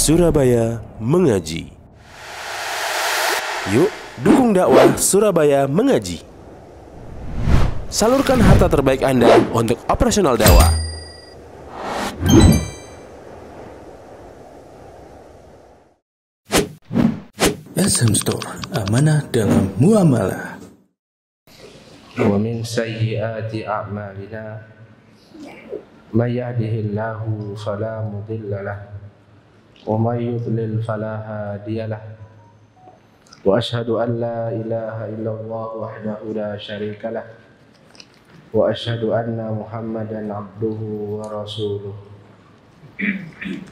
Surabaya Mengaji. Yuk, dukung dakwah Surabaya Mengaji. Salurkan harta terbaik Anda untuk operasional dakwah. SM Store, amanah dalam muamalah. Wa min sayyiati a'malina may yahdihillahu fala mudilla lahu wa may yudlil fala hadiya lahu. Wa asyhadu an la ilaha illallah wahdahu la syarika lahu wa asyhadu anna Muhammadan abduhu wa rasuluh.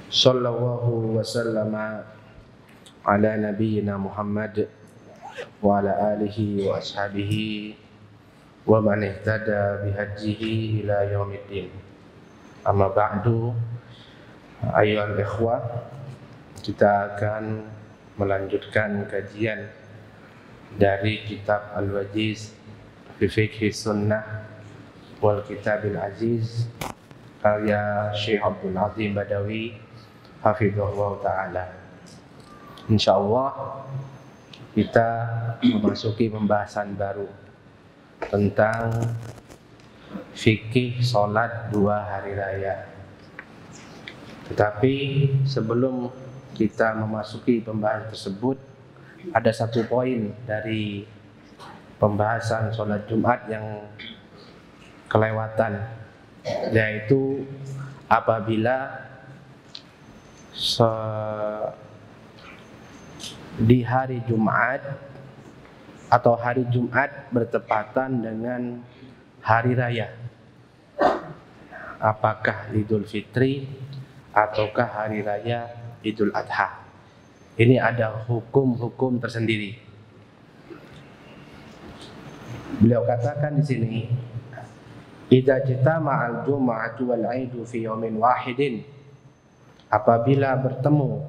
Sallallahu wa sallama ala nabiyyina Muhammad wa ala alihi wa ashabihi wa man ihtada bihadjihi ila yaumiddin. Amma ba'du, ayyuhal ikhwah, kita akan melanjutkan kajian dari kitab Al-Wajiz fi Fiqhi Sunnah wal Kitabil Aziz karya Syekh Abdul Azim Badawi hafizahullah ta'ala. Insyaallah kita memasuki pembahasan baru tentang fikih sholat 2 hari raya. Tetapi sebelum kita memasuki pembahasan tersebut, ada satu poin dari pembahasan sholat Jumat yang kelewatan, yaitu apabila di hari Jumat atau hari Jumat bertepatan dengan hari raya, apakah Idul Fitri ataukah hari raya Idul Adha. Ini ada hukum-hukum tersendiri. Beliau katakan di sini, idza jitama'al jum'atu wal 'aidu fi yaumin wahidin, apabila bertemu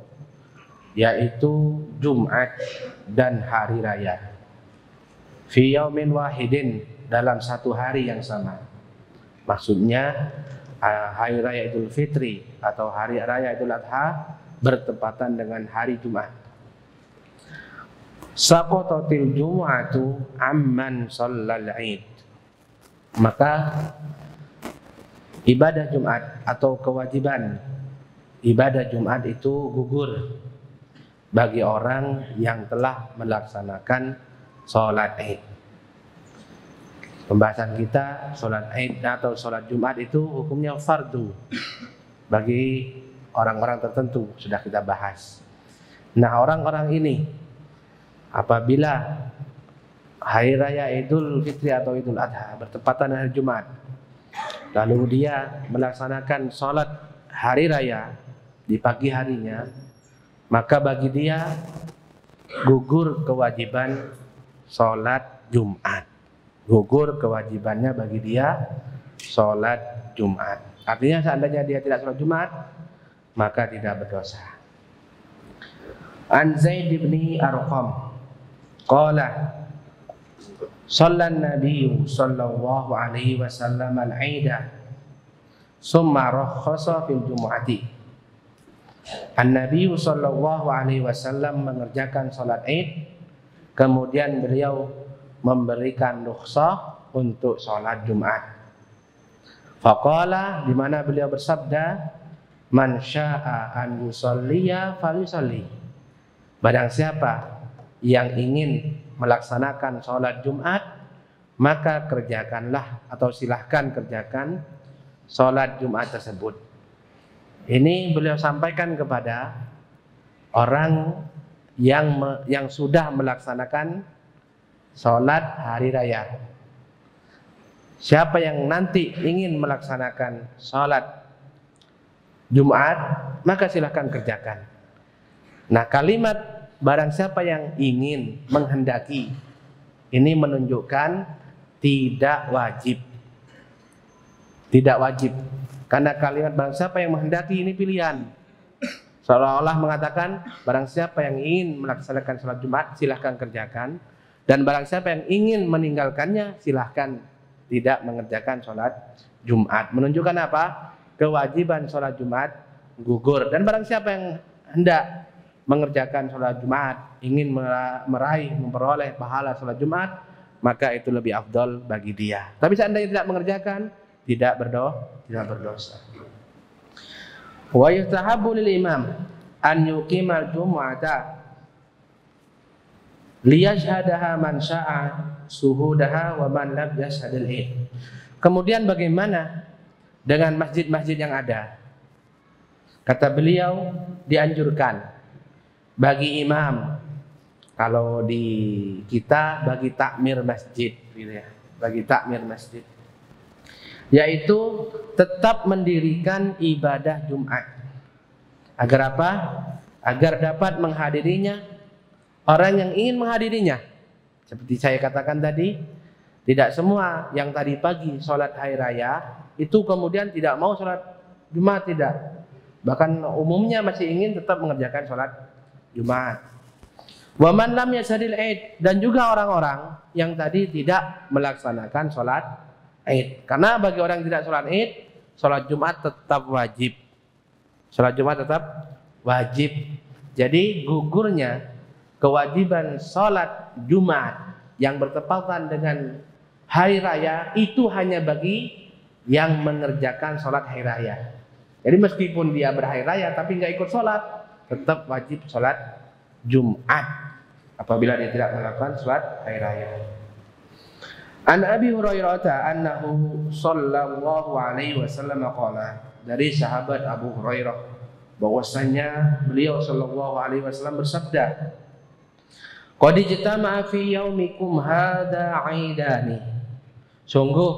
yaitu Jumat dan hari raya, fi yaumin wahidin, dalam satu hari yang sama. Maksudnya hari raya Idul Fitri atau hari raya Idul Adha bertepatan dengan hari Jumat. Saqatatil jumu'atu amman shallal 'id, maka ibadah Jumat atau kewajiban ibadah Jumat itu gugur bagi orang yang telah melaksanakan sholat Id. Pembahasan kita sholat Id atau sholat Jumat itu hukumnya fardu bagi orang-orang tertentu, sudah kita bahas. Nah, orang-orang ini apabila hari raya Idul Fitri atau Idul Adha bertepatan dengan hari Jumat, lalu dia melaksanakan sholat hari raya di pagi harinya, maka bagi dia gugur kewajiban sholat Jumat. Gugur kewajibannya bagi dia sholat Jumat. Artinya seandainya dia tidak sholat Jumat, maka tidak berdosa. An Zaid bin Arqam qala shallan nabiyyu sallallahu alaihi wasallam al-'ida summa rakhasa fil jumu'ati. An-Nabi sallallahu alaihi wasallam mengerjakan salat Id, kemudian beliau memberikan rukhsah untuk salat Jumat. Faqala, di mana beliau bersabda, man syaa'a an yusalliya falyusalli. Barang siapa yang ingin melaksanakan salat Jumat, maka kerjakanlah atau silahkan kerjakan salat Jumat tersebut. Ini beliau sampaikan kepada orang yang sudah melaksanakan sholat hari raya. Siapa yang nanti ingin melaksanakan sholat Jumat, maka silahkan kerjakan. Nah, kalimat barang siapa yang ingin, menghendaki, ini menunjukkan tidak wajib. Tidak wajib. Karena kalimat barang siapa yang menghendaki ini pilihan. Seolah-olah mengatakan barang siapa yang ingin melaksanakan sholat Jumat silahkan kerjakan, dan barang siapa yang ingin meninggalkannya silahkan tidak mengerjakan sholat Jumat. Menunjukkan apa? Kewajiban sholat Jumat gugur. Dan barang siapa yang hendak mengerjakan sholat Jumat, ingin memperoleh pahala sholat Jumat, maka itu lebih afdol bagi dia. Tapi seandainya tidak mengerjakan, tidak berdosa. Wa yustahabbu lil imam an yuqimal jumu'ata liyashhadaha man sya'a suhudaha wa man lam yashhadil id. Kemudian bagaimana dengan masjid-masjid yang ada? Kata beliau, dianjurkan bagi imam, kalau di kita bagi takmir masjid, gitu ya, bagi takmir masjid, yaitu tetap mendirikan ibadah Jumat. Agar apa? Agar dapat menghadirinya orang yang ingin menghadirinya. Seperti saya katakan tadi, tidak semua yang tadi pagi sholat hari raya itu kemudian tidak mau sholat Jumat, tidak. Bahkan umumnya masih ingin tetap mengerjakan sholat Jumat. Wa man lam yashhadil id, dan juga orang-orang yang tadi tidak melaksanakan sholat id. Karena bagi orang yang tidak sholat id, sholat Jumat tetap wajib. Sholat Jumat tetap wajib. Jadi gugurnya kewajiban sholat Jumat yang bertepatan dengan hari raya itu hanya bagi yang mengerjakan sholat hari raya. Jadi meskipun dia berhari raya tapi nggak ikut sholat, tetap wajib sholat Jumat apabila dia tidak melakukan sholat hari raya. An Abi Hurairah annahu sallallahu alaihi wasallam qala, dari sahabat Abu Hurairah bahwasanya beliau sallallahu alaihi wasallam bersabda, qad ijtama'a fi yaumikum hadza 'aidani, sungguh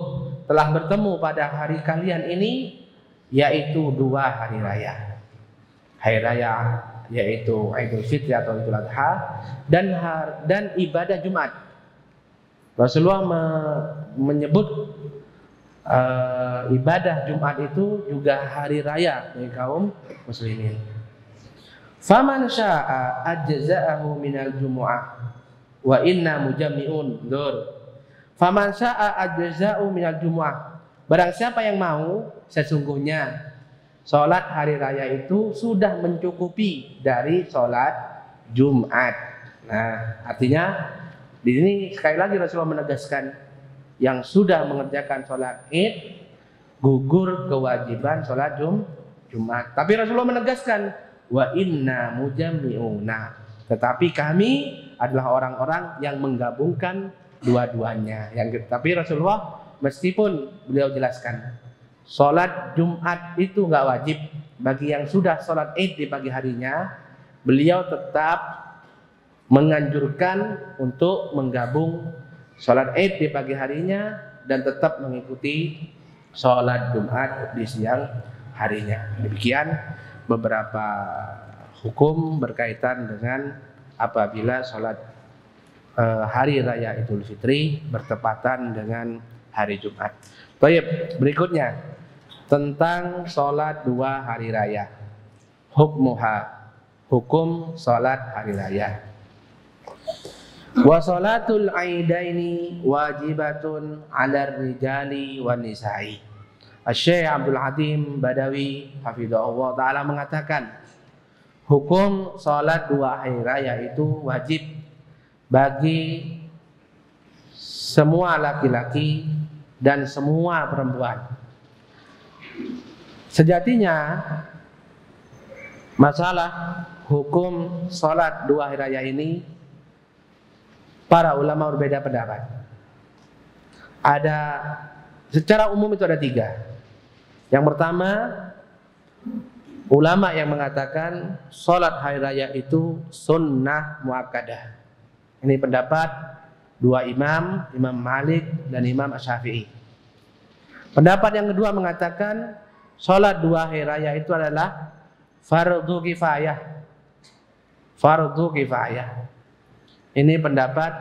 telah bertemu pada hari kalian ini yaitu dua hari raya. Hari raya yaitu Idul Fitri atau Idul Adha dan ibadah Jumat. Rasulullah menyebut ibadah Jumat itu juga hari raya bagi kaum muslimin. Faman syaa ajza'ahu minal jumu'ah wa inna mujammi'un dur. Faman syaa ajza'u minal jumu'ah, barang siapa yang mau, sesungguhnya sholat hari raya itu sudah mencukupi dari sholat Jumat. Nah, artinya di sini sekali lagi Rasulullah menegaskan yang sudah mengerjakan sholat id gugur kewajiban sholat Jumat. Tapi Rasulullah menegaskan wa inna mujammi'una, tetapi kami adalah orang-orang yang menggabungkan dua-duanya. Tapi Rasulullah meskipun beliau jelaskan sholat Jumat itu nggak wajib bagi yang sudah sholat id di pagi harinya, beliau tetap menganjurkan untuk menggabung sholat id di pagi harinya dan tetap mengikuti sholat Jumat di siang harinya. Demikian beberapa hukum berkaitan dengan apabila sholat hari raya Idul Fitri bertepatan dengan hari Jumat. Baik, berikutnya tentang sholat dua hari raya. Hukmuha, hukum sholat hari raya. Wa sholatul aidaini wajibatun 'alar rijali wan nisa'i. Asy-Syaikh Abdul Hatim Badawi hafizahullah taala mengatakan, hukum sholat dua hari raya itu wajib bagi semua laki-laki dan semua perempuan. Sejatinya masalah hukum sholat dua hari raya ini para ulama berbeda pendapat. Secara umum itu ada tiga. Yang pertama, ulama yang mengatakan sholat hari raya itu sunnah muakkadah. Ini pendapat dua imam, Imam Malik dan Imam Asy-Syafi'i. Pendapat yang kedua mengatakan sholat dua hari raya itu adalah fardu kifayah. Fardu kifayah. Ini pendapat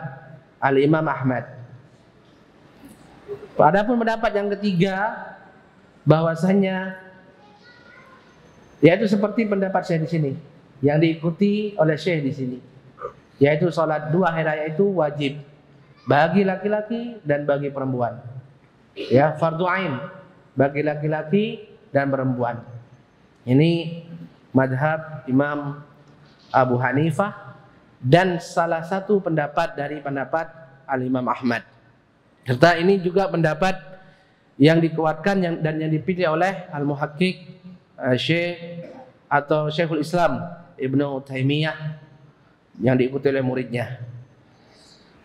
Al-Imam Ahmad. Adapun pendapat yang ketiga bahwasanya yaitu seperti pendapat Syekh di sini yang diikuti oleh Syekh di sini, yaitu sholat dua hari raya itu wajib bagi laki-laki dan bagi perempuan. Ya, fardhu ain bagi laki-laki dan perempuan. Ini madhab Imam Abu Hanifah dan salah satu pendapat dari pendapat Al-Imam Ahmad. Serta ini juga pendapat yang dikuatkan dan yang dipilih oleh Al-Muhaqqiq Syekhul Islam Ibnu Taimiyah yang diikuti oleh muridnya,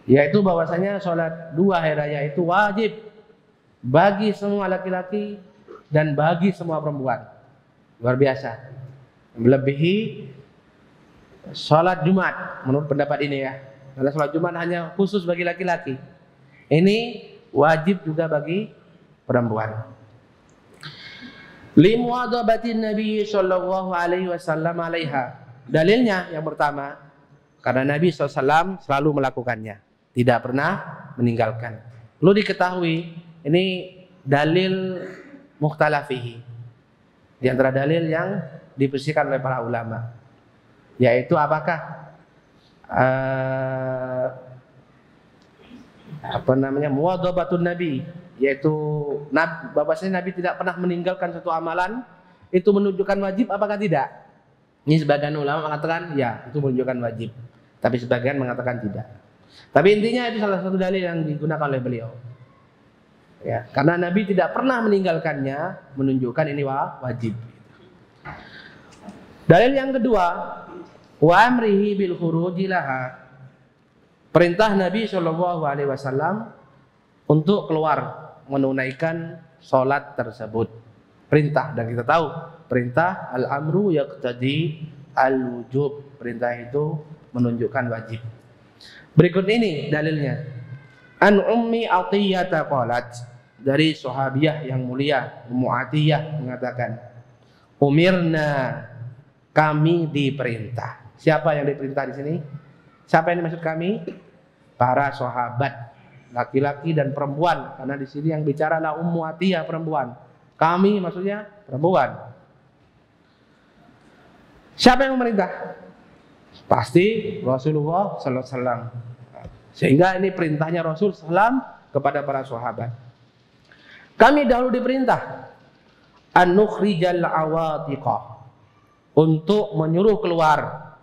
yaitu bahwasanya sholat 2 hari raya itu wajib bagi semua laki-laki dan bagi semua perempuan. Luar biasa, melebihi sholat Jumat menurut pendapat ini ya. Karena sholat Jumat hanya khusus bagi laki-laki, ini wajib juga bagi perempuan. Limuadabatin Nabi sallallahu alaihi wasallam alaiha. Dalilnya yang pertama, karena Nabi SAW selalu melakukannya, tidak pernah meninggalkan. Perlu diketahui, ini dalil mukhtalafihi, di antara dalil yang diperselisihkan oleh para ulama, yaitu apakah muwadhabatun Nabi, yaitu bahwasanya Nabi tidak pernah meninggalkan suatu amalan, itu menunjukkan wajib apakah tidak? Ini sebagian ulama mengatakan ya, itu menunjukkan wajib, tapi sebagian mengatakan tidak. Tapi intinya itu salah satu dalil yang digunakan oleh beliau. Ya, karena Nabi tidak pernah meninggalkannya, menunjukkan ini wajib. Dalil yang kedua, wa amrihi bil khuruji laha. Perintah Nabi SAW untuk keluar menunaikan sholat tersebut. Perintah, dan kita tahu perintah al-amru yaqtadi al-wujub. Perintah itu menunjukkan wajib. Berikut ini dalilnya. An Ummi Athiyyah qalat, dari sahabiyah yang mulia Ummu Athiyyah mengatakan, umirna, kami diperintah. Siapa yang diperintah di sini? Siapa yang dimaksud kami? Para sahabat, laki-laki dan perempuan. Karena di sini yang bicara adalah Ummu Athiyyah, perempuan. Kami maksudnya perempuan. Siapa yang memerintah? Pasti Rasulullah sallallahu alaihi wasallam. Sehingga ini perintahnya Rasul sallam kepada para sahabat. Kami dahulu diperintah an nukhrijal awatiqa, untuk menyuruh keluar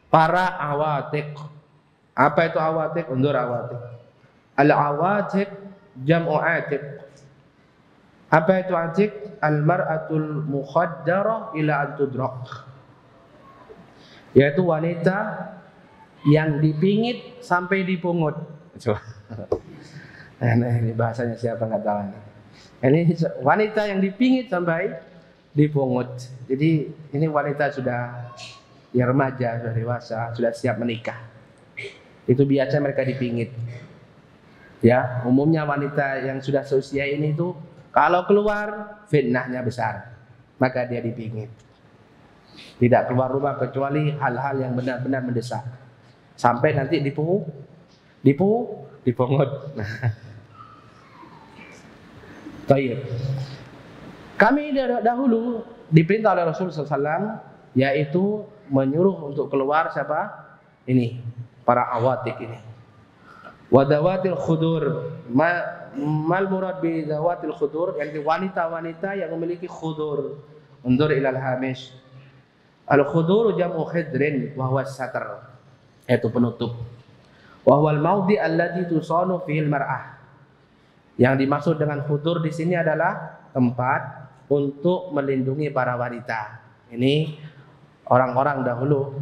para awatiq. Apa itu awatiq? Undur awatiq. Al awatiq jam'u atiq. Apa itu atiq? Al mar'atul mukhaddarah ila an tudrak, yaitu wanita yang dipingit sampai dipungut. Nah, ini bahasanya siapa nggak tahu ini. Ini wanita yang dipingit sampai dipungut. Jadi ini wanita sudah ya remaja, sudah dewasa, sudah siap menikah. Itu biasa mereka dipingit. Ya, umumnya wanita yang sudah seusia ini tuh kalau keluar fitnahnya besar, maka dia dipingit. Tidak keluar rumah kecuali hal-hal yang benar-benar mendesak. Sampai nanti dipungut. Baik. Kami dahulu diperintah oleh Rasulullah SAW, yaitu menyuruh untuk keluar siapa? Ini, para awatik ini. Wadawatil khudur. Mal murad bi dawatil khudur, yang wanita-wanita yang memiliki khudur. Undur ilal hamish. Al khudur jam'u khidrin wa huwa satr, yaitu penutup. Wa huwal maudi alladhi tusanu fihil mar'ah. Yang dimaksud dengan khudur di sini adalah tempat untuk melindungi para wanita. Ini orang-orang dahulu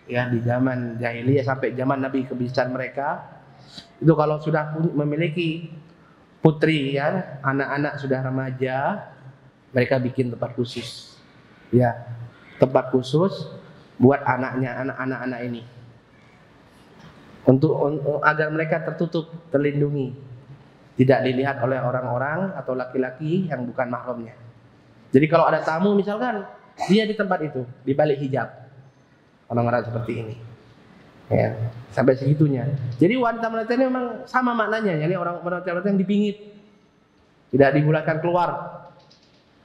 ya, di zaman jahiliyah sampai zaman Nabi kebiasaan mereka itu kalau sudah memiliki putri ya, anak-anak sudah remaja, mereka bikin tempat khusus. Ya, tempat khusus buat anaknya, anak-anak ini. Untuk agar mereka tertutup, terlindungi, tidak dilihat oleh orang-orang atau laki-laki yang bukan mahramnya. Jadi kalau ada tamu misalkan, dia di tempat itu, di balik hijab. Orang-orang seperti ini. Ya, sampai segitunya. Jadi wanita-wanita ini memang sama maknanya, yakni orang-wanita yang dipingit, tidak dibolehkan keluar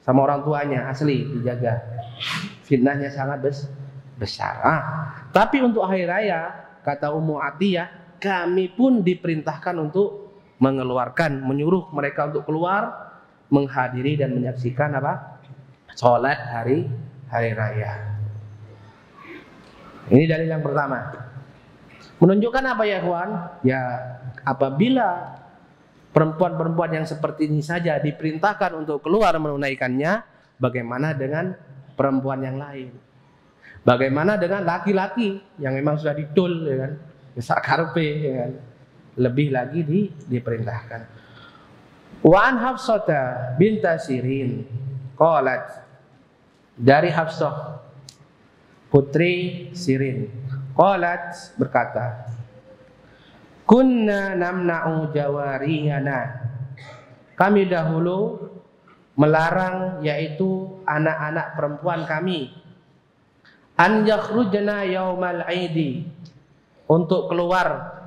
sama orang tuanya, asli dijaga. Fitnahnya sangat besar. Tapi untuk hari raya, kata Ummu Athiyyah, kami pun diperintahkan untuk menyuruh mereka untuk keluar, menghadiri dan menyaksikan apa? Sholat hari raya. Ini dalil yang pertama. Menunjukkan apa ya kawan? Ya apabila perempuan-perempuan yang seperti ini saja diperintahkan untuk keluar menunaikannya, bagaimana dengan perempuan yang lain? Bagaimana dengan laki-laki yang memang sudah didol, ya kan? Sakarpe, ya kan? Lebih lagi diperintahkan. Wa an Hafsata binta Sirin qalat, dari Hafsah putri Sirin, qalat berkata, kunna namna'u jawariyana, kami dahulu melarang yaitu anak-anak perempuan kami, an yakhrujna yaumal aidi, untuk keluar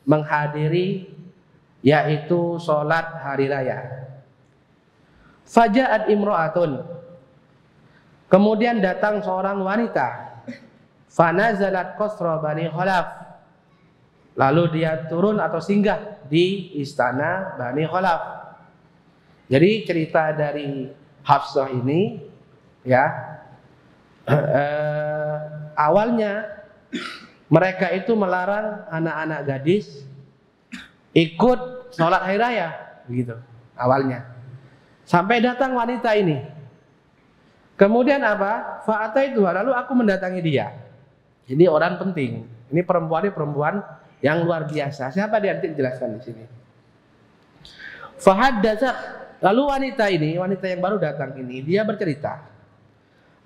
menghadiri yaitu sholat hari raya. Faja'at imra'atun, kemudian datang seorang wanita, fanazalat qasra Bani Khalaf, lalu dia turun atau singgah di istana Bani Khalaf. Jadi cerita dari Hafsah ini ya, awalnya mereka itu melarang anak-anak gadis ikut sholat hari raya, begitu awalnya. Sampai datang wanita ini. Kemudian apa? Fa'ataitu, lalu aku mendatangi dia. Ini orang penting. Ini perempuan yang luar biasa. Siapa dia? Nanti dijelaskan di sini. Fahaddatsat, lalu wanita ini, wanita yang baru datang ini, dia bercerita,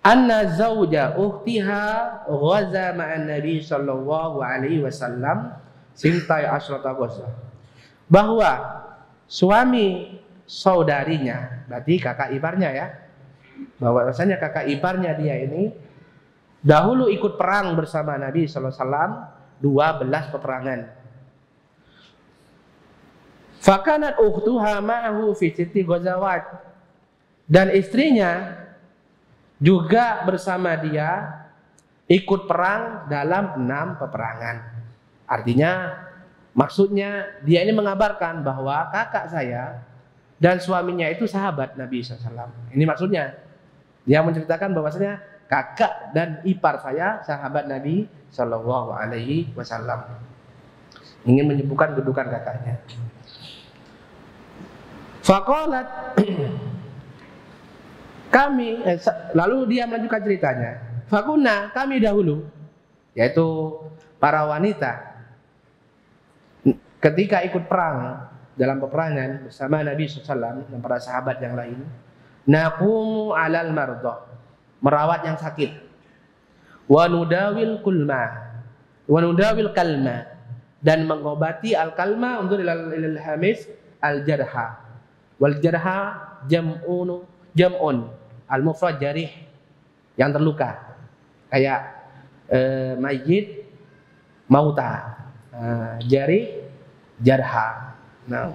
anna zauja ukhtiha ghaza ma'an Nabi sallallahu alaihi wasallam sintai asyrata ghazwa, bahwa suami saudarinya, berarti kakak iparnya ya, bahwasanya kakak iparnya dia ini dahulu ikut perang bersama Nabi sallallahu alaihi wasallam 12 peperangan. Fakanat ukhtuha ma'ahu fi sitti ghazawat, dan istrinya juga bersama dia ikut perang dalam 6 peperangan. Artinya maksudnya dia ini mengabarkan bahwa kakak saya dan suaminya itu sahabat Nabi SAW. Ini maksudnya dia menceritakan bahwasanya kakak dan ipar saya sahabat Nabi Shallallahu Alaihi Wasallam. Ingin menyebutkan kedudukan kakaknya. Faqalat, kami, lalu dia melanjutkan ceritanya. Fakunna, kami dahulu, yaitu para wanita, ketika ikut perang dalam peperangan bersama Nabi SAW dan para sahabat yang lain, naqumu alal mardah, merawat yang sakit, wa nudawil kalma, dan mengobati al kalma untuk ilal hamis al jarha, wal jarha jam'un al mufrad jarih, yang terluka, kayak mayyit mauta, jarih jarha. Nah,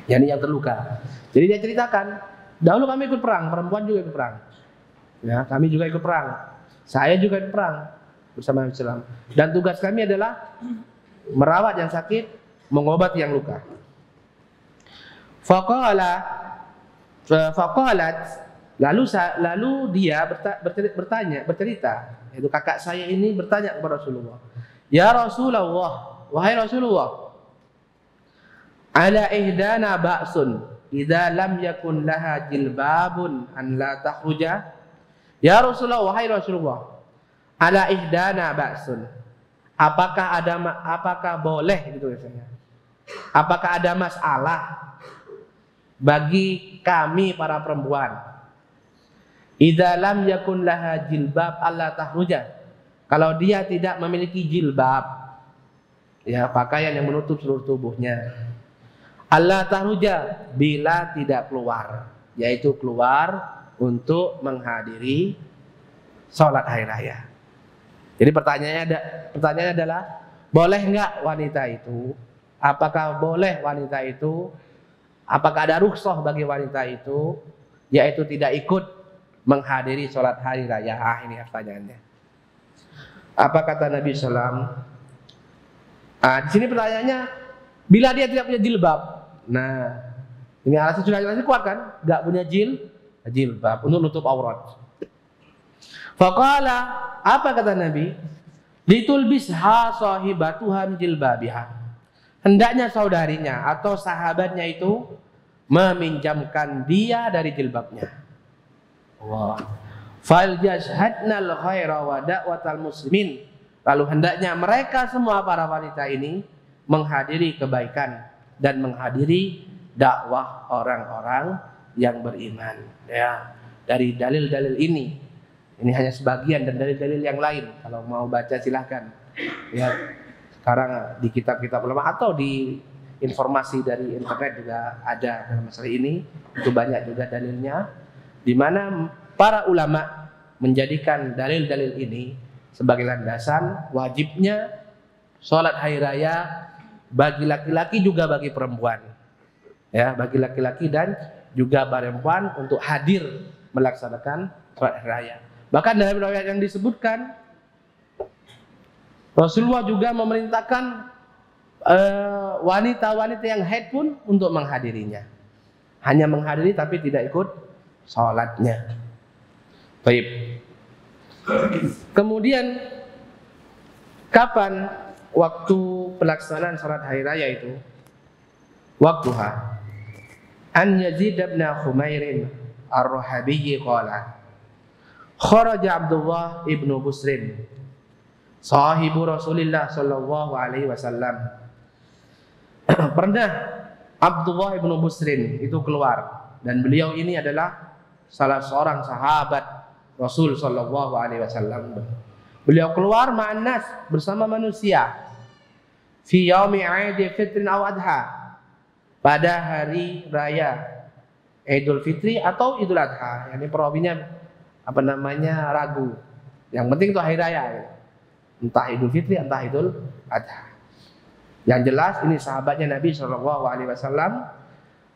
yani yang terluka. Jadi dia ceritakan, dahulu kami ikut perang, perempuan juga ikut perang. Ya, kami juga ikut perang. Saya juga ikut perang bersama Islam. Dan tugas kami adalah merawat yang sakit, mengobati yang luka. Faqalat, lalu dia bercerita, yaitu kakak saya ini bertanya kepada Rasulullah, ya Rasulullah, wahai Rasulullah, ala ihdana ba'sun idza lam yakun laha jilbabun an la takhruja. Ya Rasulullah, wahai Rasulullah, ala ihdana ba'sun, apakah boleh gitu biasanya, apakah ada masalah bagi kami para perempuan, idza lam yakun laha jilbab alla tahruja, kalau dia tidak memiliki jilbab, ya pakaian yang menutup seluruh tubuhnya, alla tahruja, bila tidak keluar, yaitu keluar untuk menghadiri sholat hari raya. Jadi pertanyaannya adalah, boleh enggak wanita itu? Apakah boleh wanita itu? Apakah ada rukhsah bagi wanita itu, yaitu tidak ikut menghadiri sholat hari raya? Ini pertanyaannya. Apa kata Nabi SAW? Di sini pertanyaannya, bila dia tidak punya jilbab. Nah, ini alasan sudah jelas kuat kan? Gak punya jilbab untuk nutup aurat. Faqala, apa kata Nabi? Litulbisha sahibatuha jilbabiha. Hendaknya saudarinya atau sahabatnya itu meminjamkan dia dari jilbabnya. Wah. Fal yashhadnal khaira wa da'watal muslimin. Lalu hendaknya mereka semua para wanita ini menghadiri kebaikan dan menghadiri dakwah orang-orang yang beriman. Ya, dari dalil-dalil ini hanya sebagian dan dalil-dalil yang lain. Kalau mau baca silahkan. Ya, sekarang di kitab-kitab ulama atau di informasi dari internet juga ada dalam masalah ini. Itu banyak juga dalilnya, di mana para ulama menjadikan dalil-dalil ini sebagai landasan wajibnya sholat hari raya bagi laki-laki juga bagi perempuan. Ya, bagi laki-laki dan juga perempuan untuk hadir melaksanakan sholat hari raya. Bahkan dalam riwayat yang disebutkan, Rasulullah juga memerintahkan wanita-wanita yang haid pun untuk menghadirinya. Hanya menghadiri tapi tidak ikut sholatnya. Baik. Kemudian kapan waktu pelaksanaan sholat hari raya itu? Waktuha. An Yazid bin Khumairin Ar-Rahabiyyi qala kharaja Abdullah ibnu Busrin sahibu Rasulillah sallallahu alaihi wasallam. Pernah Abdullah ibnu Busrin itu keluar, dan beliau ini adalah salah seorang sahabat Rasul sallallahu alaihi wasallam. Beliau keluar ma'annas bersama manusia fi yaumi 'Aidil Fitri aw Adha, pada hari raya Idul Fitri atau Idul Adha. Ini perawinya ragu. Yang penting itu hari raya. Entah Idul Fitri, entah Idul Adha. Yang jelas ini sahabatnya Nabi Shallallahu Alaihi Wasallam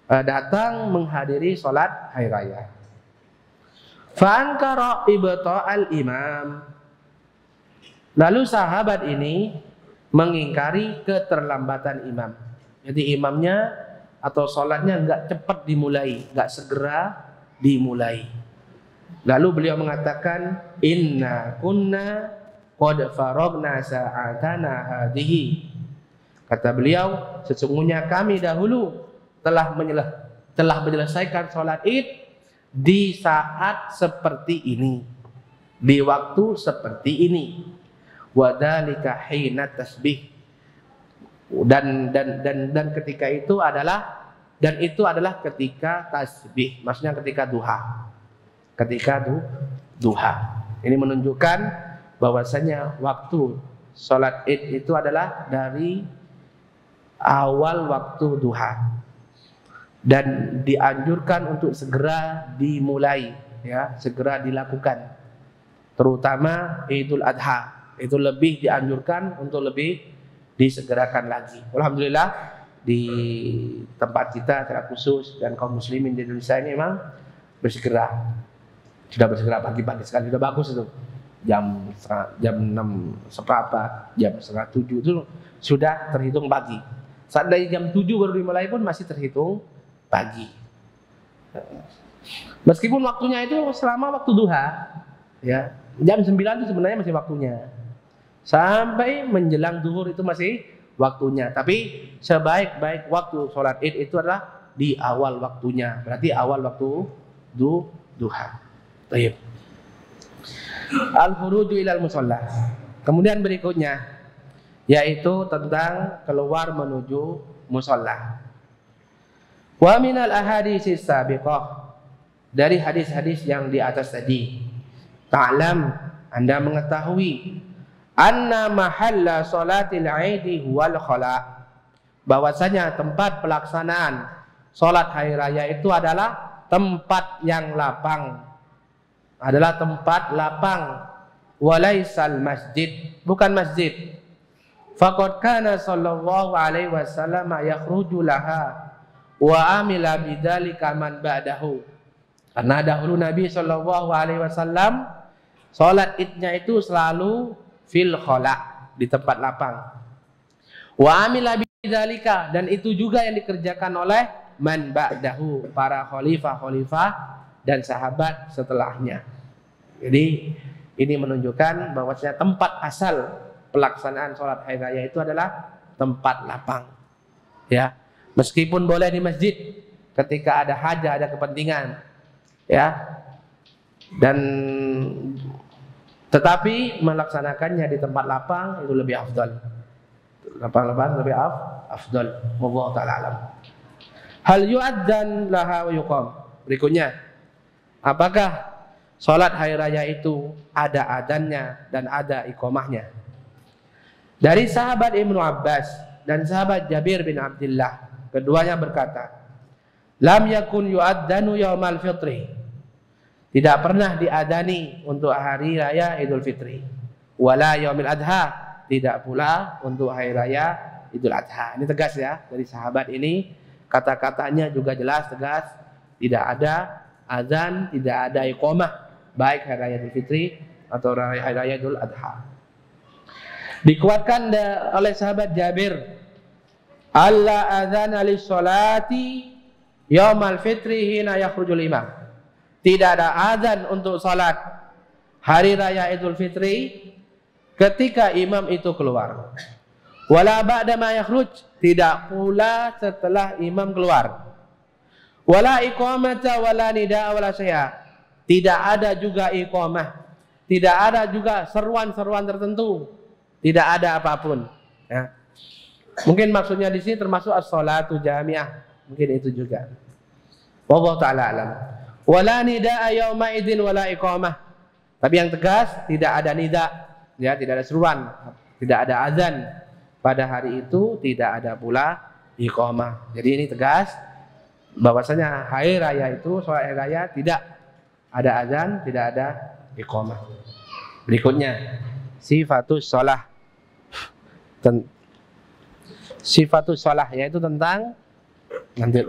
datang menghadiri sholat hari raya. Fa'ankara ibta'al imam. Lalu sahabat ini mengingkari keterlambatan imam. Jadi imamnya atau sholatnya nggak cepat dimulai, nggak segera dimulai. Lalu beliau mengatakan, inna kunna qad faragna sa'atana hadhihi. Kata beliau, sesungguhnya kami dahulu telah menyelesaikan sholat Id di saat seperti ini, di waktu seperti ini. Wadzalika hina tasbih. Dan ketika itu adalah ketika tasbih, maksudnya ketika duha. Ketika duha. Ini menunjukkan bahwasanya waktu sholat Id itu adalah dari awal waktu duha, dan dianjurkan untuk segera dimulai, ya, segera dilakukan. Terutama Idul Adha itu lebih dianjurkan untuk lebih disegerakan lagi. Alhamdulillah di tempat kita secara khusus dan kaum muslimin di Indonesia ini memang sudah bersegera pagi-pagi sekali, sudah bagus itu. Jam 6 seperempat, jam setengah 7 itu sudah terhitung pagi. Saat dari jam 7 baru dimulai pun masih terhitung pagi. Meskipun waktunya itu selama waktu duha, ya, jam 9 itu sebenarnya masih waktunya. Sampai menjelang zuhur itu masih waktunya. Tapi sebaik-baik waktu sholat Id itu adalah di awal waktunya. Berarti awal waktu duha. Baik. Al-furuju ilal musalla. Kemudian berikutnya yaitu tentang keluar menuju musalla. Wa minal ahaditsis sabiqah, dari hadis-hadis yang di atas tadi. Ta'lam, Anda mengetahui, anna mahalla salatil 'Aidi huwal khala, bahwasanya tempat pelaksanaan salat hari raya itu adalah tempat yang lapang. Adalah tempat lapang, walaisal masjid, bukan masjid. Faqad kana sallallahu alaihi wasallam yakhruju laha wa amila bidzalika man ba'dahu. Karena dahulu Nabi sallallahu alaihi wasallam salat Idnya itu selalu fil khala, di tempat lapang. Wa amila bidzalika, dan itu juga yang dikerjakan oleh man ba'dahu, para khalifah-khalifah dan sahabat setelahnya. Jadi ini menunjukkan bahwasanya tempat asal pelaksanaan sholat hari raya itu adalah tempat lapang. Ya, meskipun boleh di masjid ketika ada hajat, ada kepentingan, ya, dan tetapi melaksanakannya di tempat lapang itu lebih afdal. Lapang-lapang lebih afdal. Wallahu ta'ala alam. Hal yu'adzan laha wa yuqam. Berikutnya, apakah sholat hari raya itu ada adzannya dan ada iqamahnya? Dari sahabat Ibnu Abbas dan sahabat Jabir bin Abdullah, keduanya berkata, lam yakun yu'adzanu yaumal fitri. Tidak pernah diadani untuk hari raya Idul Fitri. Wala yaumil adha, tidak pula untuk hari raya Idul Adha. Ini tegas ya dari sahabat ini, kata-katanya juga jelas tegas, tidak ada azan, tidak ada iqamah baik hari raya Idul Fitri atau hari raya Idul Adha. Dikuatkan oleh sahabat Jabir, alla adzana lis sholati yaumal fitri hina yakhrujul imam. Tidak ada azan untuk salat hari raya Idul Fitri ketika imam itu keluar. Wala ba'da ma yakhruj, tidak pula setelah imam keluar. Wala iqamata wala nidaa wala syai'a. Tidak ada juga iqamah, tidak ada juga seruan-seruan tertentu, tidak ada apapun. Ya. Mungkin maksudnya di sini termasuk as-sholatu jami'ah, mungkin itu juga. Wallahu ta'ala alam. Wala nidaa yauma idzin wala iqamah. Tapi yang tegas tidak ada nida, ya, tidak ada seruan, tidak ada azan pada hari itu, tidak ada pula iqamah. Jadi ini tegas bahwasanya hari raya itu, sholat hari raya tidak ada azan, tidak ada iqamah. Berikutnya, sifatus shalah. Sifatus shalah yaitu tentang nanti.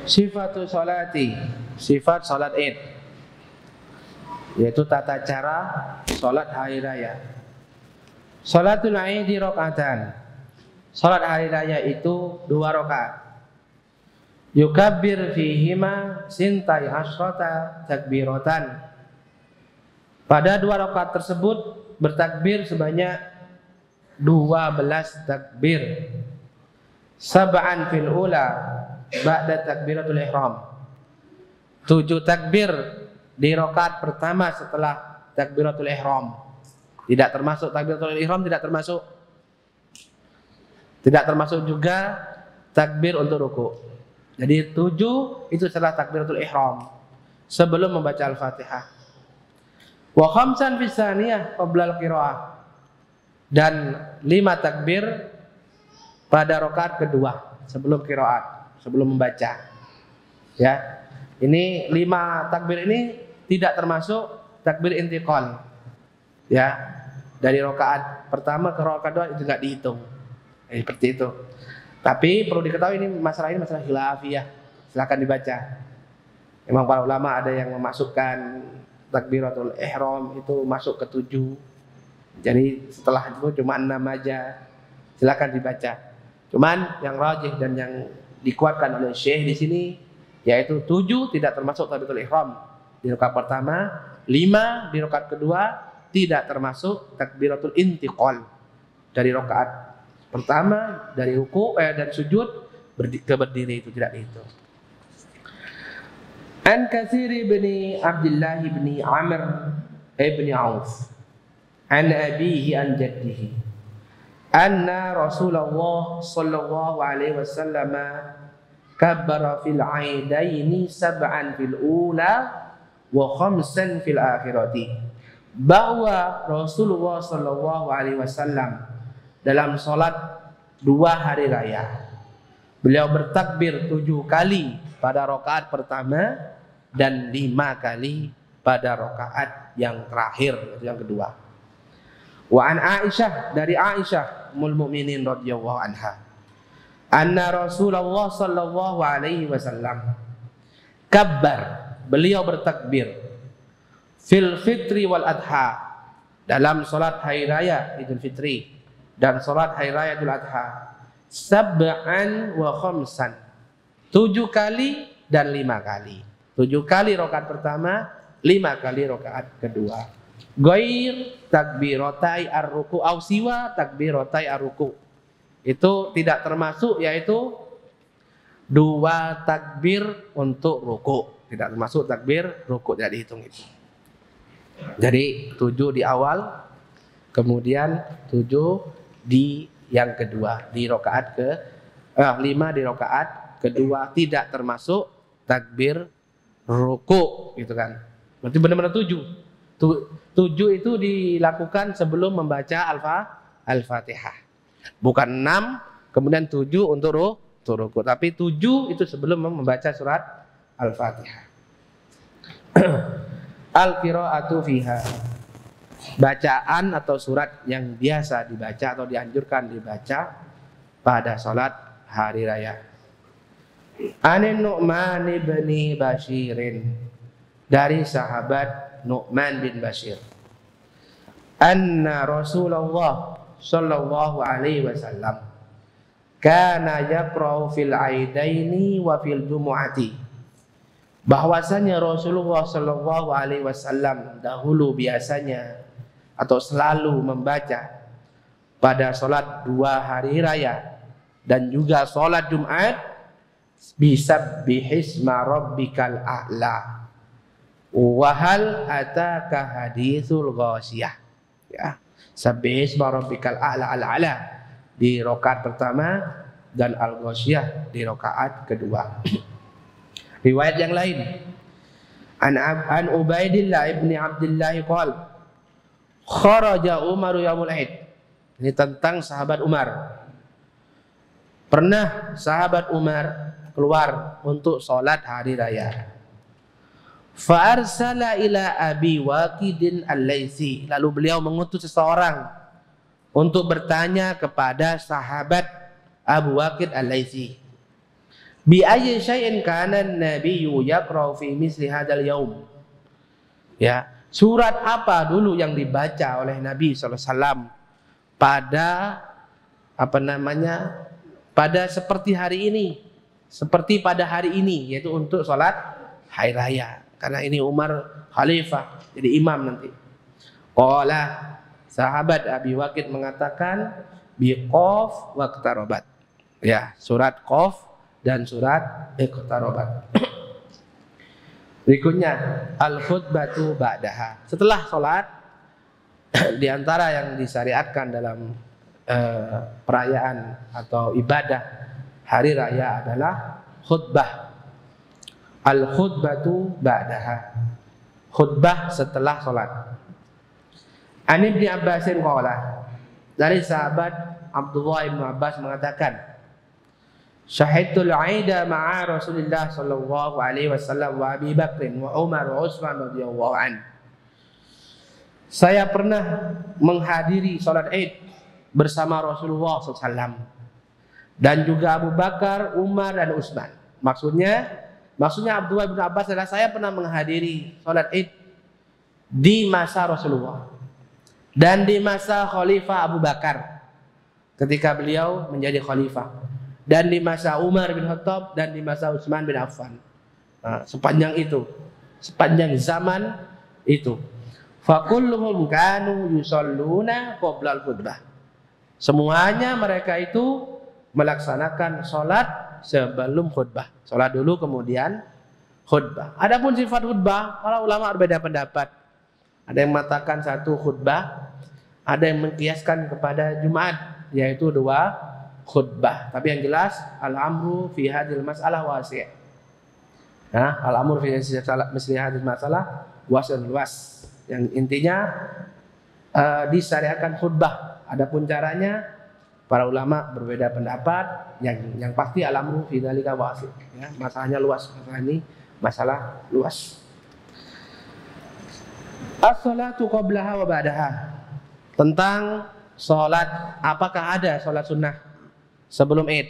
Sifatu sholati, sifat sholat id, yaitu tata cara sholat hari raya. Sholatul id rakaatan. Sholat hari raya itu 2 rakaat. Yukabbir fihima sintai asyrata takbiratan. Pada 2 rakaat tersebut bertakbir sebanyak 12 takbir. Sab'an fil ula ba'da takbiratul ihram. 7 takbir di rakaat pertama setelah takbiratul ihram. Tidak termasuk takbiratul ihram, tidak termasuk juga takbir untuk ruku. Jadi 7 itu setelah takbiratul ihram, sebelum membaca Al-Fatihah. Wa khamsan fi tsaniyah qabla al-qiraah. Dan 5 takbir pada rakaat kedua sebelum qiraat, sebelum membaca. Ya. Ini 5 takbir ini tidak termasuk takbir intiqal. Ya. Dari rakaat pertama ke rakaat kedua itu enggak dihitung. Seperti itu. Tapi perlu diketahui ini masalah khilafiyah. Silakan dibaca. Memang para ulama ada yang memasukkan takbiratul ihram itu masuk ke 7. Jadi setelah itu cuma 6 aja. Silakan dibaca. Cuman yang rajih dan yang dikuatkan oleh Syekh di sini yaitu 7 tidak termasuk takbiratul ihram di rakaat pertama, 5 di rakaat kedua tidak termasuk takbiratul intiqal dari rakaat pertama, dari ruku dan sujud ke berdiri itu tidak dihitung. An Katsir bin Abdullah bin Amr bin Auf an abihi an jaddihi anna Rasulullah sallallahu alaihi wasallam kabbara fil aidaini sab'an fil ula wa khamsan fil akhirati. Bahwa Rasulullah sallallahu alaihi wasallam dalam salat 2 hari raya beliau bertakbir 7 kali pada rakaat pertama dan 5 kali pada rakaat yang terakhir, yang kedua. Wa an Aisyah, dari Aisyah ummul mukminin radhiyallahu anha, anna Rasulullah sallallahu alaihi wasallam kabbar, beliau bertakbir fil fitri wal adha, dalam salat hari raya Idul Fitri dan salat hari raya Idul Adha, sab'an wa khamsan, 7 kali dan 5 kali. 7 kali rakaat pertama, 5 kali rakaat kedua. Ghair takbiratai ar-ruku au siwa takbiratai ar-ruku. Itu tidak termasuk, yaitu 2 takbir untuk ruku. Tidak termasuk takbir ruku, tidak dihitung itu. Jadi 7 di awal, kemudian 7 di yang kedua, di rakaat 5 di rakaat kedua, tidak termasuk takbir ruku, gitu kan. Berarti benar-benar 7 itu dilakukan sebelum membaca Al-Fatihah. Bukan 6 kemudian 7 untuk ruku, tapi 7 itu sebelum membaca surat Al-Fatihah. Al-qira'atu fiha, bacaan atau surat yang biasa dibaca atau dianjurkan dibaca pada salat hari raya. Anin Nu'man bin Bashirin, dari sahabat Nu'man bin Bashir, anna Rasulullah sallallahu alaihi wasallam kana yaqra'u fil aidaini wa fil jumu'ati, bahwasanya Rasulullah sallallahu alaihi wasallam dahulu biasanya atau selalu membaca pada salat 2 hari raya dan juga salat Jumat, bisabbihisma rabbikal a'la wa hal ataka haditsul ghasyiyah, ya, sabbihisma rabbikal a'la al-a'la di rakaat pertama dan al-ghasyiyah di rakaat kedua. Riwayat yang lain, an Ubaidillah ibni Abdullah qala kharaja Umar yaumul Aid. Ini tentang sahabat Umar. Pernah sahabat Umar keluar untuk sholat hari raya. Fa arsala ila Abi Waqidin al-Laitsi, lalu beliau mengutus seseorang untuk bertanya kepada sahabat Abu Waqid al-Laitsi, bi ayyi syai'in kana an-nabiyyu yaqra'u fi misli hadzal yaum, ya, surat apa dulu yang dibaca oleh Nabi SAW pada pada seperti hari ini, seperti pada hari ini, yaitu untuk sholat hari raya, karena ini Umar khalifah, jadi imam nanti. Qala, sahabat Abi Waqid mengatakan bi qaf wa iqtarabat, ya, surat qaf dan surat iqtarabat. Berikutnya al-khutbatu ba'daha, setelah sholat, di antara yang disyariatkan dalam perayaan atau ibadah hari raya adalah khutbah. Al-khutbatu ba'daha, khutbah setelah sholat. An Ibni Abbasin qala, dari sahabat Abdullah ibn Abbas mengatakan, syahidtul aida ma'a Rasulillah sallallahu alaihi wasallam wa Abi Bakr wa Umar wa Utsman radhiyallahu an. Saya pernah menghadiri salat Id bersama Rasulullah SAW dan juga Abu Bakar, Umar dan Utsman. Maksudnya Abdullah bin Abbas adalah saya pernah menghadiri salat Id di masa Rasulullah dan di masa Khalifah Abu Bakar ketika beliau menjadi khalifah, dan di masa Umar bin Khattab dan di masa Utsman bin Affan. Nah, sepanjang zaman itu, fakulluhum kanu yusalluna qabla al-khutbah, semuanya mereka itu melaksanakan sholat sebelum khutbah. Sholat dulu kemudian khutbah. Adapun sifat khutbah, para ulama berbeda pendapat. Ada yang mengatakan 1 khutbah, ada yang mengkiaskan kepada Jumat, yaitu 2 khutbah. Tapi yang jelas al-amru fi hadhil mas'alah wasi'. Nah, al-amru fi hadhil masalah wasun luas. Yang intinya disyariatkan khutbah. Adapun caranya para ulama berbeda pendapat. Yang pasti al-amru fi dzalika wasi'. Ya, masalahnya luas. Masalah ini masalah luas. As-salatu qablaha wa ba'daha. Tentang salat, apakah ada salat sunnah sebelum Id?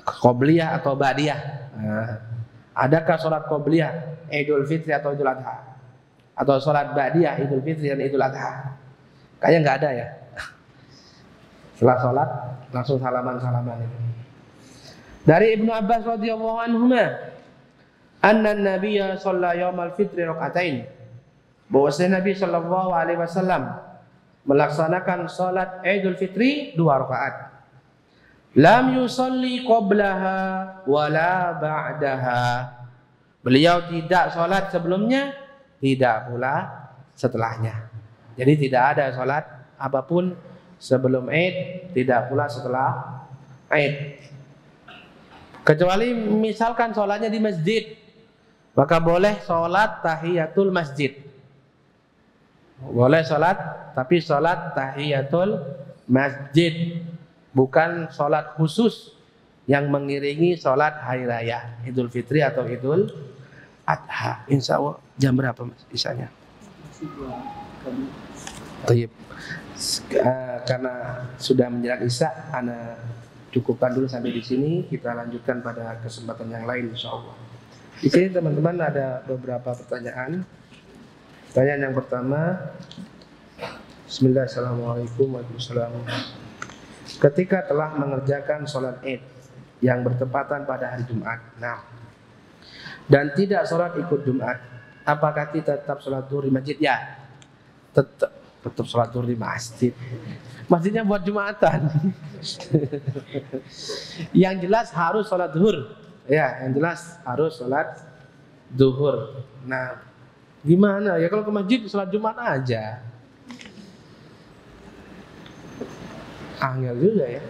Qobliyah atau ba'diyah? Nah, adakah salat qobliyah Idul Fitri atau Idul Adha? Atau salat ba'diyah Idul Fitri dan Idul Adha? Kayaknya nggak ada ya. Setelah salat langsung salaman-salaman itu. Dari Ibnu Abbas radhiyallahu anhuma, anna an-nabiyya shalla yaumal fitri rakaatain. Bahwasanya Nabi sallallahu alaihi wasallam melaksanakan salat Idul Fitri 2 rakaat. Lam yusalli qablaha wala ba'daha. Beliau tidak salat sebelumnya, tidak pula setelahnya. Jadi tidak ada salat apapun sebelum Id, tidak pula setelah Id. Kecuali misalkan salatnya di masjid, maka boleh salat tahiyatul masjid. Boleh salat, tapi salat tahiyatul masjid, bukan salat khusus yang mengiringi salat hari raya Idul Fitri atau Idul Adha. Insya Allah jam berapa mas isanya? Tayyib. Karena sudah menjelang isya, ana cukupkan dulu sampai di sini. Kita lanjutkan pada kesempatan yang lain insya Allah. Di sini teman-teman ada beberapa pertanyaan. Pertanyaan yang pertama, Bismillahirrahmanirrahim. Ketika telah mengerjakan sholat Id yang bertepatan pada hari Jumat, dan tidak sholat ikut Jumat, apakah kita tetap sholat zuhur di masjid? Ya, tetap sholat zuhur di masjid. Masjidnya buat Jumatan. Yang jelas harus sholat zuhur. Ya, yang jelas harus sholat zuhur. Nah, gimana ya kalau ke masjid sholat Jumat aja? Angel juga ya.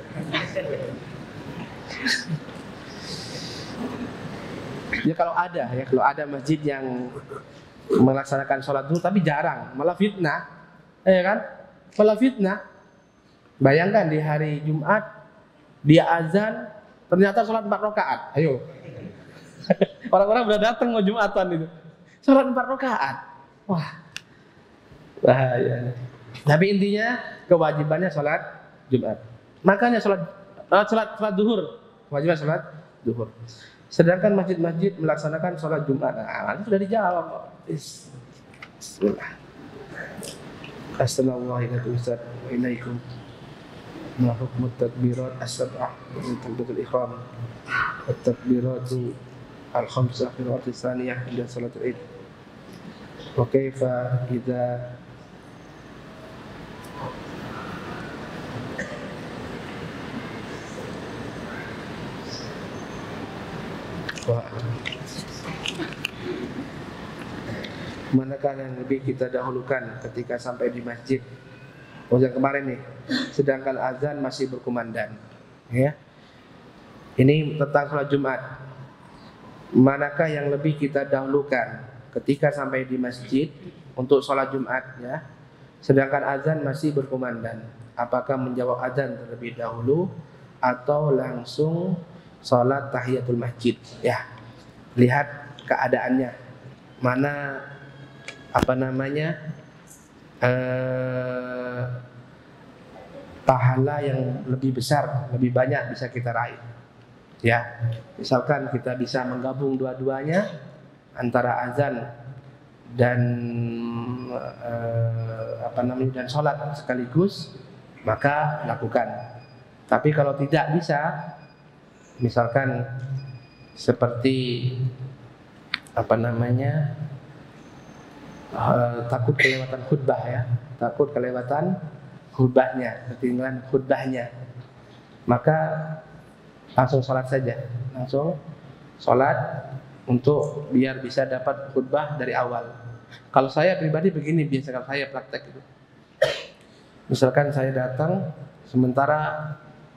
Ya kalau ada masjid yang melaksanakan sholat zuhur tapi jarang, malah fitnah, ya kan? Malah fitnah. Bayangkan di hari Jumat dia azan, ternyata sholat 4 rakaat. Ayo, orang-orang udah datang mau Jumatan itu. Sholat 4 rakaat. Wah, bahaya. Tapi intinya kewajibannya sholat Jumat. Makanya sholat duhur, kewajiban sholat duhur. Sedangkan masjid-masjid melaksanakan sholat Jumat. Nah, itu sudah dijawab. Bismillah. Assalamualaikum. Ma hukmu takbirat as-sab'ah min takbiratul ihram. At-takbiratu al-khamsah fi al-waqti tsaniyah inda salatul Id. Wa kaifa idza manakah yang lebih kita dahulukan ketika sampai di masjid? Yang kemarin nih, sedangkan azan masih berkumandang, ya. Ini tentang sholat Jumat. Manakah yang lebih kita dahulukan ketika sampai di masjid untuk sholat Jumat, ya? Sedangkan azan masih berkumandang. Apakah menjawab azan terlebih dahulu atau langsung sholat tahiyatul masjid? Ya, lihat keadaannya. Mana pahala yang lebih besar, lebih banyak bisa kita raih. Ya, misalkan kita bisa menggabung dua-duanya antara azan dan dan sholat sekaligus, maka lakukan. Tapi kalau tidak bisa, misalkan seperti takut kelewatan khutbah, ya, takut kelewatan khutbahnya, ketinggalan khutbahnya, maka langsung sholat saja, langsung sholat untuk biar bisa dapat khutbah dari awal. Kalau saya pribadi begini, biasa kalau saya praktek itu, misalkan saya datang sementara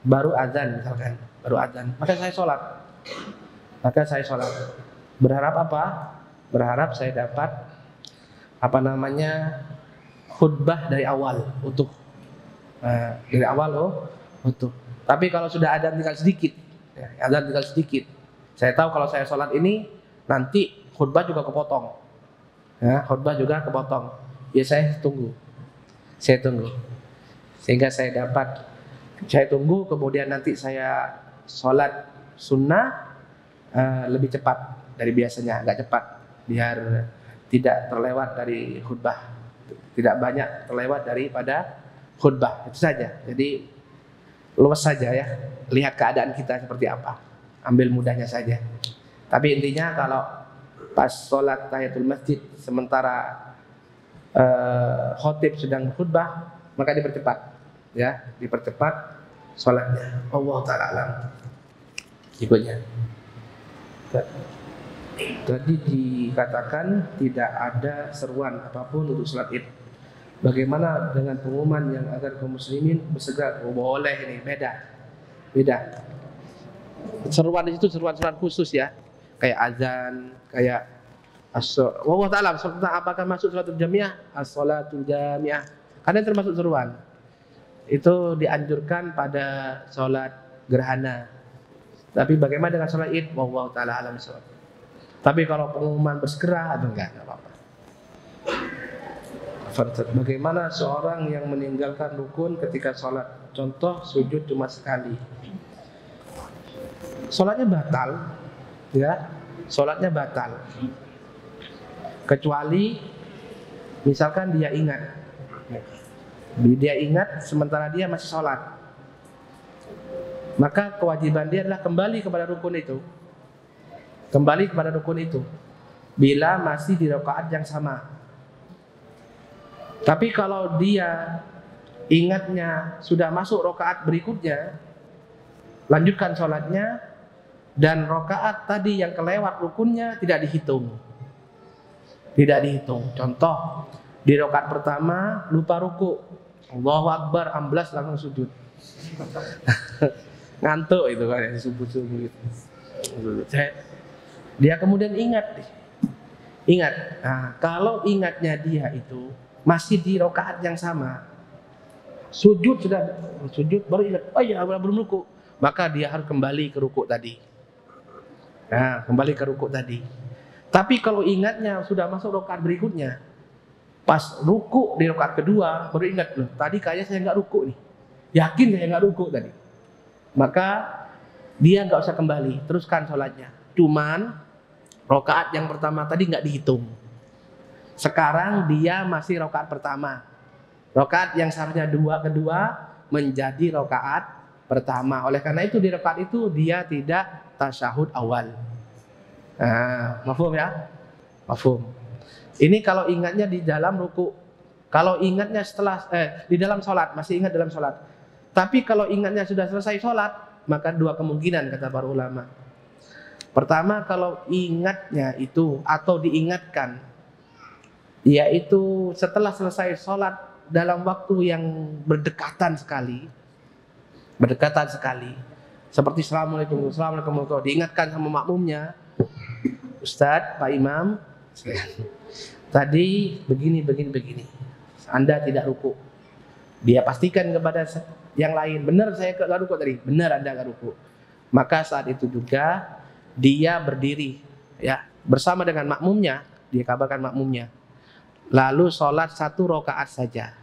baru azan misalkan, baru azan, maka saya sholat. Maka saya sholat. Berharap apa? Berharap saya dapat khutbah dari awal utuh. Dari awal utuh. Tapi kalau sudah azan tinggal sedikit, azan tinggal sedikit. Saya tahu kalau saya sholat ini nanti khutbah juga kepotong. Khutbah juga kepotong. Ya saya tunggu. Sehingga saya tunggu, kemudian nanti saya sholat sunnah lebih cepat dari biasanya, agak cepat, biar tidak terlewat dari khutbah, tidak banyak terlewat daripada khutbah. Itu saja. Jadi luas saja ya, lihat keadaan kita seperti apa, ambil mudahnya saja. Tapi intinya kalau pas sholat tahiyatul masjid sementara khotib sedang khutbah, maka dipercepat sholatnya. Allah Ta'ala alam. Ikutnya. Tadi dikatakan tidak ada seruan apapun untuk sholat id. Bagaimana dengan pengumuman yang agar kaum muslimin bersegera? Boleh ini, beda. Seruan itu seruan khusus ya, kayak azan, kayak wallahu ta'ala apakah masuk sholatul jamiah? As-sholatul jamiah. Karena termasuk seruan. Itu dianjurkan pada sholat gerhana. Tapi bagaimana dengan sholat id? Wallahu ta'ala alam shawab. Tapi kalau pengumuman bersegera atau enggak apa-apa. Bagaimana seorang yang meninggalkan rukun ketika sholat? Contoh sujud cuma sekali. Sholatnya batal, ya. Sholatnya batal. Kecuali misalkan dia ingat sementara dia masih sholat, maka kewajiban dia adalah kembali kepada rukun itu bila masih di rakaat yang sama. Tapi kalau dia ingatnya sudah masuk rakaat berikutnya, lanjutkan sholatnya, dan rakaat tadi yang kelewat rukunnya tidak dihitung. Contoh, di rakaat pertama lupa ruku, Allahu Akbar, amblas langsung sujud. Ngantuk itu kan, subuh-subuh itu. Dia kemudian ingat. Nah, kalau ingatnya dia itu masih di rakaat yang sama, sujud baru ingat, oh iya belum ruku, maka dia harus kembali ke ruku tadi. Tapi kalau ingatnya sudah masuk rakaat berikutnya, pas ruku di rakaat kedua baru ingat, loh tadi kayaknya saya nggak ruku nih, yakin saya nggak ruku tadi, maka dia nggak usah kembali, teruskan sholatnya. Cuman rakaat yang pertama tadi nggak dihitung. Sekarang dia masih rakaat pertama, rakaat yang seharusnya kedua menjadi rakaat pertama. Oleh karena itu di rakaat itu dia tidak tasyahud awal. Mafhum ya? Mafhum. Ini kalau ingatnya di dalam ruku. Kalau ingatnya di dalam sholat, masih ingat dalam sholat. Tapi kalau ingatnya sudah selesai sholat, maka dua kemungkinan kata para ulama. Pertama, kalau ingatnya itu atau diingatkan, yaitu setelah selesai sholat dalam waktu yang berdekatan sekali, seperti assalamualaikum, diingatkan sama makmumnya, Ustadz, Pak Imam, tadi begini, Anda tidak ruku. Dia pastikan kepada yang lain, benar saya nggak ruku tadi, benar Anda nggak ruku. Maka saat itu juga dia berdiri, ya, bersama dengan makmumnya, dia kabarkan makmumnya. Lalu sholat 1 rakaat saja.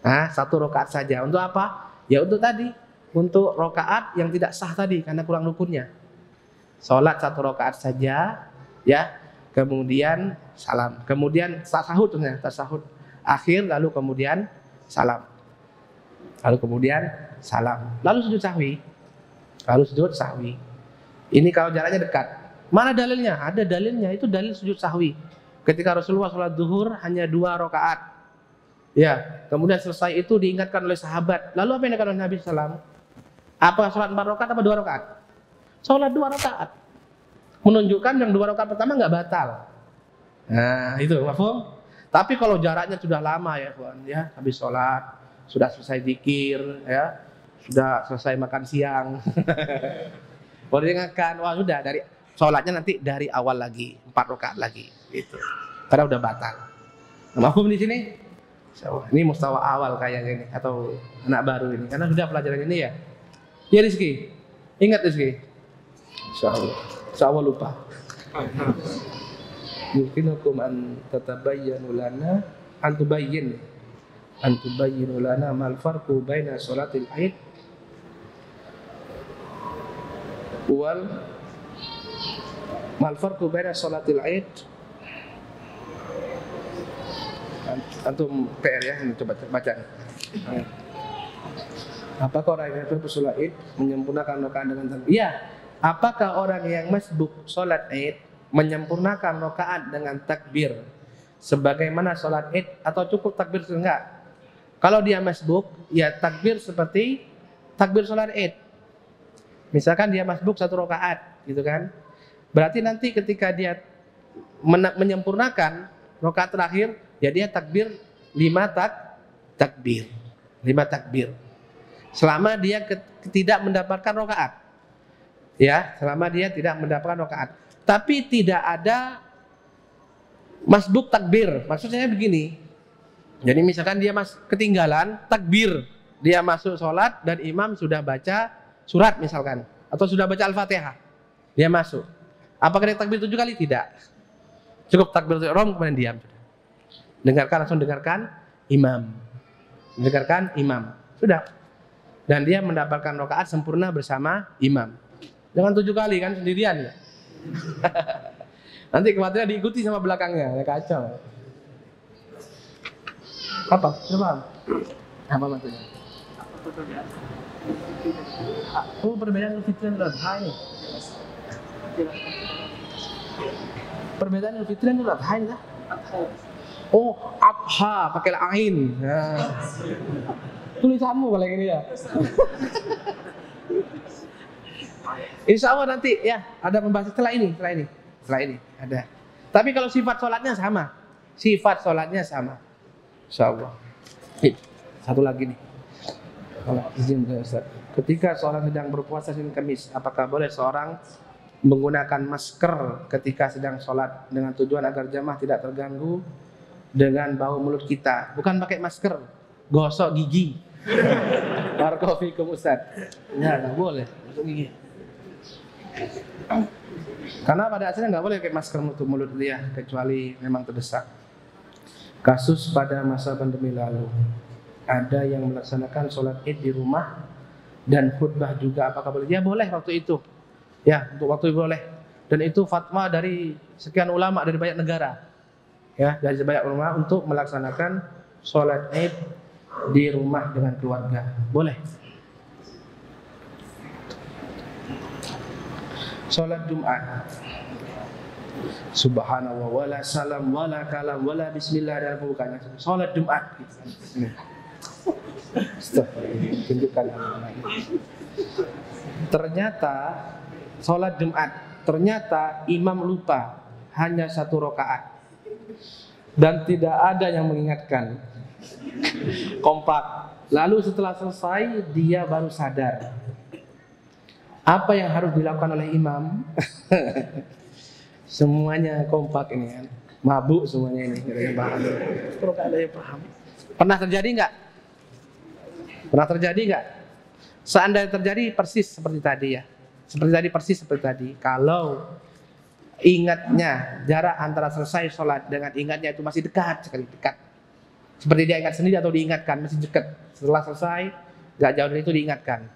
1 rakaat saja. Untuk apa? Ya untuk rakaat yang tidak sah tadi karena kurang rukunnya. Sholat 1 rakaat saja, ya. Kemudian salam. Kemudian tasahud akhir, lalu kemudian salam. Lalu sujud sahwi. Ini kalau jaraknya dekat. Mana dalilnya? Ada dalilnya, itu dalil sujud sahwi. Ketika Rasulullah sholat zuhur hanya 2 rakaat. Ya, kemudian selesai itu diingatkan oleh sahabat. Lalu apa yang dikatakan oleh Nabi SAW? Apa sholat 4 rakaat atau 2 rakaat? Sholat 2 rakaat. Menunjukkan yang 2 rakaat pertama nggak batal. Nah, itu mafhum. Tapi kalau jaraknya sudah lama ya, kawan, ya, habis sholat, sudah selesai zikir, ya, sudah selesai makan siang. Baru diingatkan, wah sudah dari sholatnya nanti dari awal lagi 4 rakaat lagi gitu. Karena udah batal. Mahfum di sini? Ini mustawa awal kayaknya ini atau anak baru ini karena sudah pelajaran ini ya. Ya Rizky, ingat Rizky. Insyaallah lupa. Yumkinukum an tatabayyanu lana an tubayyinu lana mal farqu baina sholatil Aid wal mal farqu baina sholatil Aid. Antum PR ya, coba baca. Apakah orang yang bersolat Id menyempurnakan rakaat dengan takbir? Iya. Apakah orang yang masbuk solat Id menyempurnakan rakaat dengan takbir sebagaimana solat Id atau cukup takbir enggak? Kalau dia masbuk, ya takbir seperti takbir solat Id. Misalkan dia masbuk 1 rakaat, gitu kan? Berarti nanti ketika dia menyempurnakan rakaat terakhir, ya dia takbir 5 takbir. Selama dia tidak mendapatkan rakaat. Ya, selama dia tidak mendapatkan rakaat. Tapi tidak ada masbuk takbir. Maksudnya begini. Jadi misalkan dia ketinggalan takbir, dia masuk sholat dan imam sudah baca surat misalkan atau sudah baca Al-Fatihah. Dia masuk. Apakah dia takbir 7 kali? Tidak. Cukup takbir ihram kemudian diam. Langsung dengarkan imam. Sudah. Dan dia mendapatkan rakaat sempurna bersama imam. Jangan 7 kali kan sendirian ya. Nanti khawatirnya diikuti sama belakangnya, kacau. Apa? Coba. Apa maksudnya? Oh, perbedaan Idul Fitri dan Idul Adha ini. Perbedaan Idul Fitri dan Idul Adha ini lah. Oh, Adha pakai ain. Nah. Tulisanmu kalau yang ini ya. Insya Allah nanti ya ada pembahasan setelah ini ada. Tapi kalau sifat sholatnya sama, Insya Allah. Satu lagi nih, kalau izin Ustaz. Ketika seorang sedang berpuasa Senin Kamis, apakah boleh seorang menggunakan masker ketika sedang sholat dengan tujuan agar jamaah tidak terganggu dengan bau mulut kita? Bukan pakai masker, gosok gigi. Barakallahu Ustaz. Ya, nggak boleh gosok gigi. Karena pada asalnya nggak boleh pakai masker untuk mulut dia kecuali memang terdesak. Kasus pada masa pandemi lalu, ada yang melaksanakan sholat Id di rumah dan khutbah juga, apakah boleh? Ya boleh waktu itu. Ya, untuk waktu itu boleh. Dan itu fatwa dari sekian ulama dari banyak negara. Ya, dari banyak ulama untuk melaksanakan sholat Id di rumah dengan keluarga. Boleh. Sholat Jumat. Subhanallah wala salam wala kalam wala bismillah dan pembukanya. Sholat Jumat. Tunjukkan. Ternyata sholat Jumat, ternyata imam lupa hanya 1 rakaat dan tidak ada yang mengingatkan. Kompak. Lalu setelah selesai dia baru sadar. Apa yang harus dilakukan oleh imam? Semuanya kompak ini kan. Mabuk semuanya ini. Kalau ada yang paham. Pernah terjadi enggak? Seandainya terjadi persis seperti tadi ya. Persis seperti tadi. Kalau ingatnya jarak antara selesai sholat dengan ingatnya itu masih dekat sekali, dekat. Seperti dia ingat sendiri atau diingatkan, masih dekat. Setelah selesai, gak jauh dari itu diingatkan.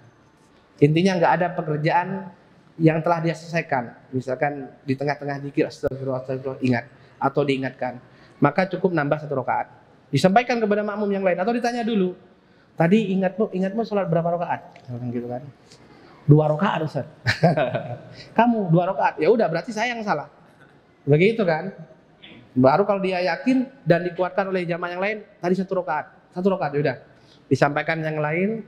Intinya gak ada pekerjaan yang telah dia selesaikan. Misalkan di tengah-tengah dikir, astagfirullah, ingat. Atau diingatkan. Maka cukup nambah 1 rakaat. Disampaikan kepada makmum yang lain. Atau ditanya dulu. Tadi ingatmu sholat berapa rakaat? Gitu kan. 2 rakaat Ustaz. Kamu 2 rakaat. Ya udah berarti saya yang salah. Begitu kan? Baru kalau dia yakin dan dikuatkan oleh jamaah yang lain, tadi 1 rakaat. 1 rakaat ya udah. Disampaikan yang lain,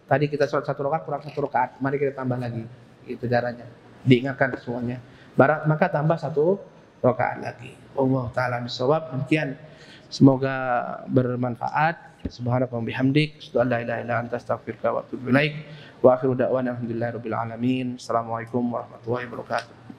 tadi kita sholat 1 rakaat kurang 1 rakaat. Mari kita tambah lagi. Itu caranya. Diingatkan semuanya. Maka tambah 1 rakaat lagi. Allah taala bisawab. Demikian Semoga bermanfaat. Subhanaka wa bihamdik, asyhadu an la ilaha illa anta, astaghfiruka wa atubu ilaik. Wa akhiru da'wana alhamdulillahirabbil alamin. Assalamualaikum warahmatullahi wabarakatuh.